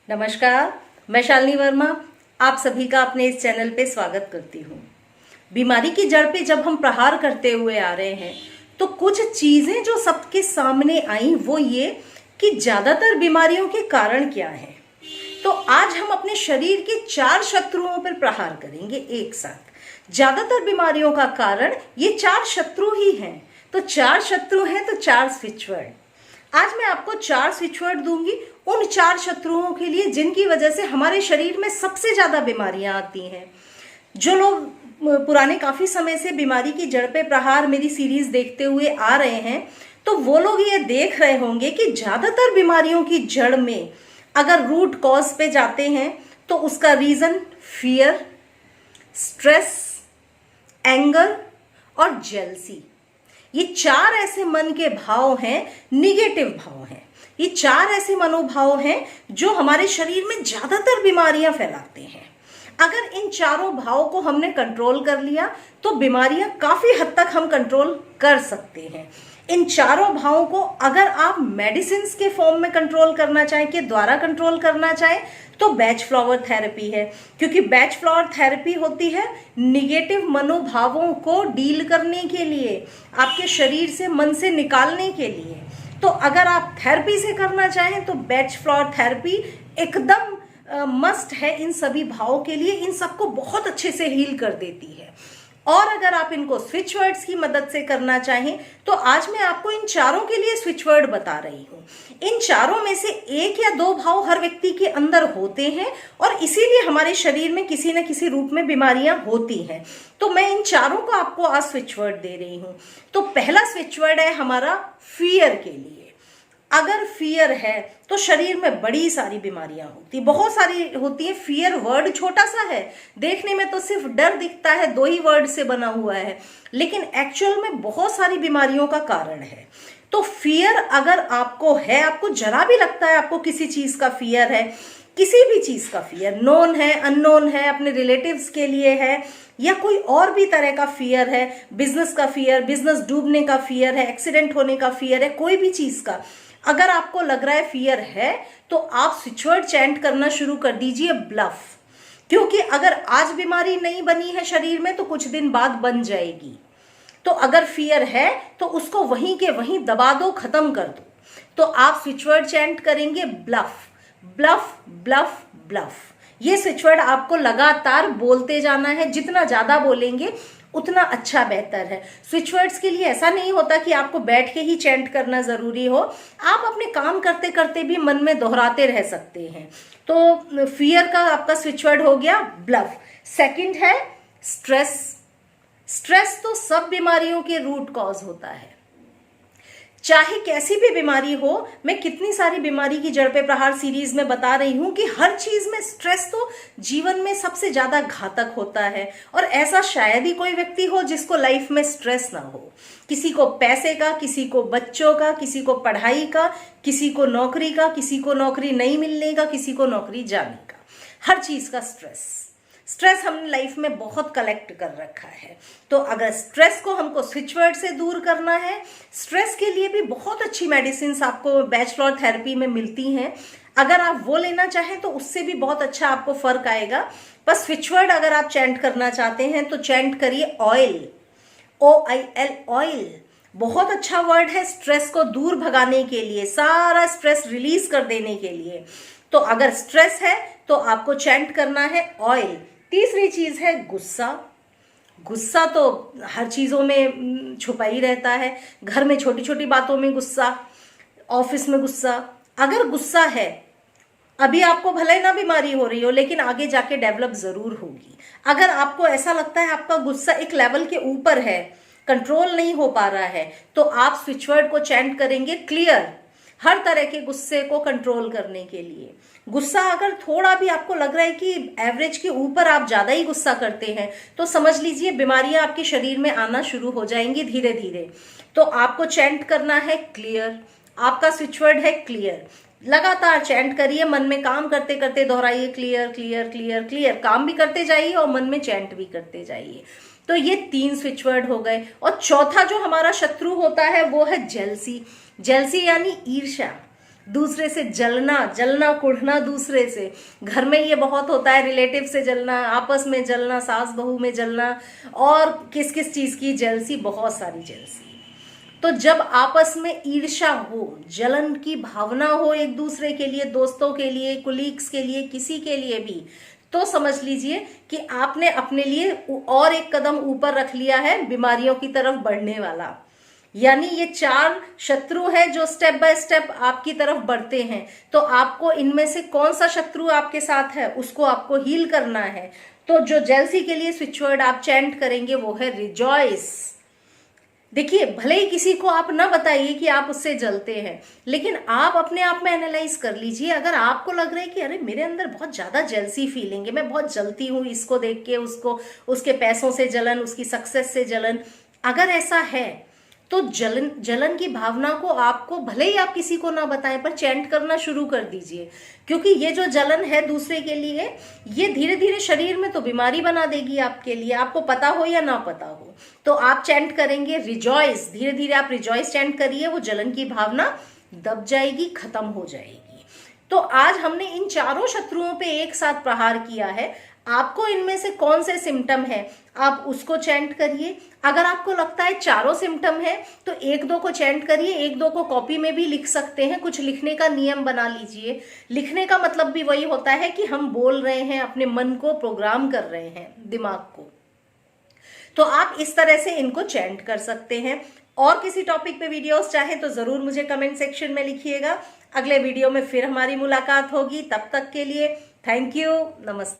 नमस्कार, मैं शालिनी वर्मा आप सभी का अपने इस चैनल पे स्वागत करती हूँ। बीमारी की जड़ पे जब हम प्रहार करते हुए आ रहे हैं तो कुछ चीजें जो सबके सामने आई वो ये कि ज्यादातर बीमारियों के कारण क्या है। तो आज हम अपने शरीर के 4 शत्रुओं पर प्रहार करेंगे एक साथ। ज्यादातर बीमारियों का कारण ये 4 शत्रु ही हैं। तो 4 शत्रु हैं तो 4 स्विच वर्ड। आज मैं आपको 4 स्विच वर्ड दूंगी उन 4 शत्रुओं के लिए जिनकी वजह से हमारे शरीर में सबसे ज्यादा बीमारियां आती हैं। जो लोग पुराने काफी समय से बीमारी की जड़ पे प्रहार मेरी सीरीज देखते हुए आ रहे हैं तो वो लोग ये देख रहे होंगे कि ज्यादातर बीमारियों की जड़ में अगर रूट कॉज पे जाते हैं तो उसका रीजन फियर, स्ट्रेस, एंगर और जेलसी। ये 4 ऐसे मन के भाव हैं, निगेटिव भाव हैं। ये 4 ऐसे मनोभाव हैं जो हमारे शरीर में ज्यादातर बीमारियां फैलाते हैं। अगर इन चारों भाव को हमने कंट्रोल कर लिया तो बीमारियां काफी हद तक हम कंट्रोल कर सकते हैं। इन चारों भावों को अगर आप मेडिसिन के फॉर्म में कंट्रोल करना चाहें, के द्वारा कंट्रोल करना चाहें तो बैच फ्लावर थेरेपी है, क्योंकि बैच फ्लावर थेरेपी होती है निगेटिव मनोभावों को डील करने के लिए, आपके शरीर से, मन से निकालने के लिए। तो अगर आप थेरेपी से करना चाहें तो बैच फ्लावर थेरेपी एकदम मस्ट है इन सभी भावों के लिए। इन सबको बहुत अच्छे से हील कर देती है। और अगर आप इनको स्विच वर्ड्स की मदद से करना चाहें तो आज मैं आपको इन चारों के लिए स्विच वर्ड बता रही हूँ। इन चारों में से 1 या 2 भाव हर व्यक्ति के अंदर होते हैं और इसीलिए हमारे शरीर में किसी न किसी रूप में बीमारियां होती हैं। तो मैं इन चारों को आपको आज स्विच वर्ड दे रही हूँ। तो पहला स्विच वर्ड है हमारा फियर के लिए। अगर फियर है तो शरीर में बड़ी सारी बीमारियां होती, बहुत सारी होती है। फियर वर्ड छोटा सा है, देखने में तो सिर्फ डर दिखता है, 2 ही वर्ड से बना हुआ है, लेकिन एक्चुअल में बहुत सारी बीमारियों का कारण है। तो फियर अगर आपको है, आपको जरा भी लगता है आपको किसी चीज का फियर है, किसी भी चीज का फियर, नोन है, अननोन है, अपने रिलेटिव्स के लिए है, या कोई और भी तरह का फियर है, बिजनेस का फियर, बिजनेस डूबने का फियर है, एक्सीडेंट होने का फियर है, कोई भी चीज का अगर आपको लग रहा है फियर है तो आप स्विच वर्ड चैंट करना शुरू कर दीजिए, ब्लफ। क्योंकि अगर आज बीमारी नहीं बनी है शरीर में तो कुछ दिन बाद बन जाएगी। तो अगर फियर है तो उसको वहीं के वहीं दबा दो, खत्म कर दो। तो आप स्विच वर्ड चैंट करेंगे ब्लफ, ब्लफ, ब्लफ, ब्लफ। ये स्विच वर्ड आपको लगातार बोलते जाना है। जितना ज्यादा बोलेंगे उतना अच्छा बेहतर है। स्विच वर्ड्स के लिए ऐसा नहीं होता कि आपको बैठ के ही चैंट करना जरूरी हो, आप अपने काम करते करते भी मन में दोहराते रह सकते हैं। तो फियर का आपका स्विच वर्ड हो गया ब्लफ। सेकंड है स्ट्रेस। स्ट्रेस तो सब बीमारियों के रूट कॉज होता है। चाहे कैसी भी बीमारी हो, मैं कितनी सारी बीमारी की जड़ पे प्रहार सीरीज में बता रही हूं कि हर चीज में स्ट्रेस तो जीवन में सबसे ज्यादा घातक होता है। और ऐसा शायद ही कोई व्यक्ति हो जिसको लाइफ में स्ट्रेस ना हो। किसी को पैसे का, किसी को बच्चों का, किसी को पढ़ाई का, किसी को नौकरी का, किसी को नौकरी नहीं मिलने का, किसी को नौकरी जाने का, हर चीज का स्ट्रेस हमने लाइफ में बहुत कलेक्ट कर रखा है। तो अगर स्ट्रेस को हमको स्विच वर्ड से दूर करना है, स्ट्रेस के लिए भी बहुत अच्छी मेडिसिन आपको बैच फ्लावर थेरेपी में मिलती हैं। अगर आप वो लेना चाहें तो उससे भी बहुत अच्छा आपको फर्क आएगा। बस स्विच वर्ड अगर आप चैंट करना चाहते हैं तो चैंट करिए ऑयल, OIL, ऑयल। बहुत अच्छा वर्ड है स्ट्रेस को दूर भगाने के लिए, सारा स्ट्रेस रिलीज कर देने के लिए। तो अगर स्ट्रेस है तो आपको चैंट करना है ऑयल। तीसरी चीज है गुस्सा। गुस्सा तो हर चीजों में छुपा ही रहता है। घर में छोटी छोटी बातों में गुस्सा, ऑफिस में गुस्सा। अगर गुस्सा है, अभी आपको भले ना बीमारी हो रही हो लेकिन आगे जाके डेवलप जरूर होगी। अगर आपको ऐसा लगता है आपका गुस्सा एक लेवल के ऊपर है, कंट्रोल नहीं हो पा रहा है, तो आप स्विच वर्ड को चैंट करेंगे क्लियर, हर तरह के गुस्से को कंट्रोल करने के लिए। गुस्सा अगर थोड़ा भी आपको लग रहा है कि एवरेज के ऊपर आप ज्यादा ही गुस्सा करते हैं तो समझ लीजिए बीमारियां आपके शरीर में आना शुरू हो जाएंगी धीरे धीरे। तो आपको चैंट करना है क्लियर। आपका स्विच वर्ड है क्लियर। लगातार चैंट करिए, मन में काम करते करते दोहराइए क्लियर, क्लियर, क्लियर, क्लियर। काम भी करते जाइए और मन में चैंट भी करते जाइए। तो ये 3 स्विच वर्ड हो गए। और चौथा जो हमारा शत्रु होता है वो है जेलसी। जेलसी यानी ईर्ष्या। दूसरे से जलना कुढ़ना दूसरे से। घर में ये बहुत होता है, रिलेटिव से जलना, आपस में जलना, सास बहू में जलना, और किस किस चीज की जेलसी, बहुत सारी जेलसी। तो जब आपस में ईर्ष्या हो, जलन की भावना हो एक दूसरे के लिए, दोस्तों के लिए, कुलीग्स के लिए, किसी के लिए भी, तो समझ लीजिए कि आपने अपने लिए और एक कदम ऊपर रख लिया है बीमारियों की तरफ बढ़ने वाला। यानी ये 4 शत्रु है जो स्टेप बाय स्टेप आपकी तरफ बढ़ते हैं। तो आपको इनमें से कौन सा शत्रु आपके साथ है उसको आपको हील करना है। तो जो जेलसी के लिए स्विच वर्ड आप चैंट करेंगे वो है रिजॉइस। देखिए, भले ही किसी को आप ना बताइए कि आप उससे जलते हैं, लेकिन आप अपने आप में एनालाइज कर लीजिए। अगर आपको लग रहा है कि अरे मेरे अंदर बहुत ज्यादा जेलसी फीलिंग है, मैं बहुत जलती हूँ इसको देख के, उसको, उसके पैसों से जलन, उसकी सक्सेस से जलन, अगर ऐसा है तो जलन की भावना को आपको, भले ही आप किसी को ना बताएं, पर चैंट करना शुरू कर दीजिए। क्योंकि ये जो जलन है दूसरे के लिए, ये धीरे धीरे शरीर में तो बीमारी बना देगी आपके लिए, आपको पता हो या ना पता हो। तो आप चैंट करेंगे रिजॉइस, धीरे धीरे आप रिजॉइस चैंट करिए, वो जलन की भावना दब जाएगी, खत्म हो जाएगी। तो आज हमने इन 4 शत्रुओं पे एक साथ प्रहार किया है। आपको इनमें से कौन से सिम्टम है आप उसको चैंट करिए। अगर आपको लगता है 4 सिम्टम है तो 1-2 को चैंट करिए, 1-2 को कॉपी में भी लिख सकते हैं। कुछ लिखने का नियम बना लीजिए। लिखने का मतलब भी वही होता है कि हम बोल रहे हैं, अपने मन को प्रोग्राम कर रहे हैं, दिमाग को। तो आप इस तरह से इनको चैंट कर सकते हैं। और किसी टॉपिक पे वीडियोस चाहे तो जरूर मुझे कमेंट सेक्शन में लिखिएगा। अगले वीडियो में फिर हमारी मुलाकात होगी। तब तक के लिए थैंक यू, नमस्ते।